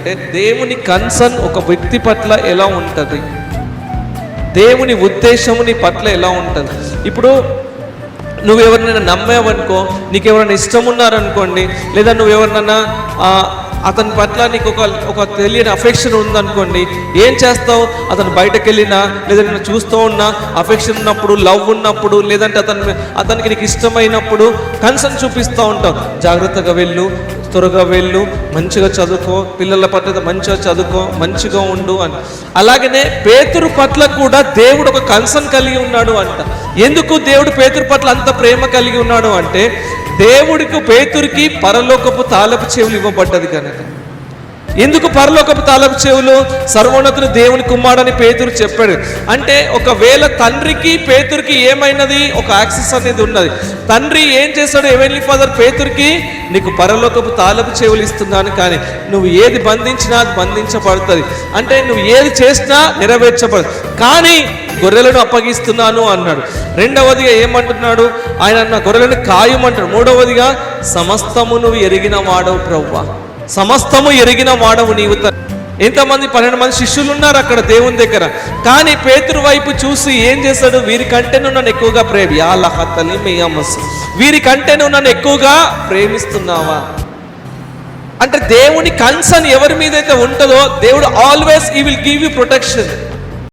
అంటే దేవుని కన్సర్న్ ఒక వ్యక్తి పట్ల ఎలా ఉంటుంది, దేవుని ఉద్దేశము నీ పట్ల ఎలా ఉంటుంది. ఇప్పుడు నువ్వెవరినైనా నమ్మావనుకో, నీకు ఎవరైనా ఇష్టం ఉన్నారనుకోండి, లేదా నువ్వెవరినైనా అతని పట్ల నీకు ఒక తెలియని అఫెక్షన్ ఉందనుకోండి, ఏం చేస్తావు? అతను బయటకు వెళ్ళినా, లేదా నేను చూస్తూ ఉన్నా, అఫెక్షన్ ఉన్నప్పుడు, లవ్ ఉన్నప్పుడు, లేదంటే అతనికి నీకు ఇష్టమైనప్పుడు కన్సర్న్ చూపిస్తూ ఉంటావు. జాగ్రత్తగా వెళ్ళు, త్వరగా వెళ్ళు, మంచిగా చదువుకో, పిల్లల పట్ల మంచిగా చదువుకో, మంచిగా ఉండు అని. అలాగనే పేతురు పట్ల కూడా దేవుడు ఒక కన్సర్న్ కలిగి ఉన్నాడు అంట. ఎందుకు దేవుడు పేతురు పట్ల అంత ప్రేమ కలిగి ఉన్నాడు అంటే, దేవుడికి పేతురికి పరలోకపు తాళపు చెవులు ఇవ్వబడ్డది కనుక. ఎందుకు పరలోకపు తాళపు చెవులు? సర్వోన్నతుడు దేవుని కుమారుడని పేతురు చెప్పాడు. అంటే ఒకవేళ తండ్రికి పేతురికి ఏమైనది, ఒక యాక్సెస్ అనేది ఉన్నది. తండ్రి ఏం చేస్తాడు? హెవెన్లీ ఫాదర్ పేతురికి నీకు పరలోకపు తాళపు చెవులు ఇస్తున్నాను, కానీ నువ్వు ఏది బంధించినా అది బంధించబడుతుంది, అంటే నువ్వు ఏది చేసినా నెరవేర్చబడదు, కానీ గొర్రెలను అప్పగిస్తున్నాను అన్నాడు. రెండవదిగా ఏమంటున్నాడు ఆయన? అన్న గొర్రెలను కాయమంటాడు. మూడవదిగా సమస్తము నువ్వు ఎరిగిన వాడవు ప్రభువా, సమస్తము ఎరిగిన వాడవు నీవు. ఎంతమంది 12 మంది శిష్యులు ఉన్నారు అక్కడ దేవుని దగ్గర, కానీ పేతురు వైపు చూసి ఏం చేశాడు? వీరికంటే నువ్వు నన్ను ఎక్కువగా వీరికంటే నువ్వు నన్ను ఎక్కువగా ప్రేమిస్తున్నావా అంటే దేవుని కన్సర్న్ ఎవరి మీద అయితే ఉంటుందో దేవుడు always he will give you protection.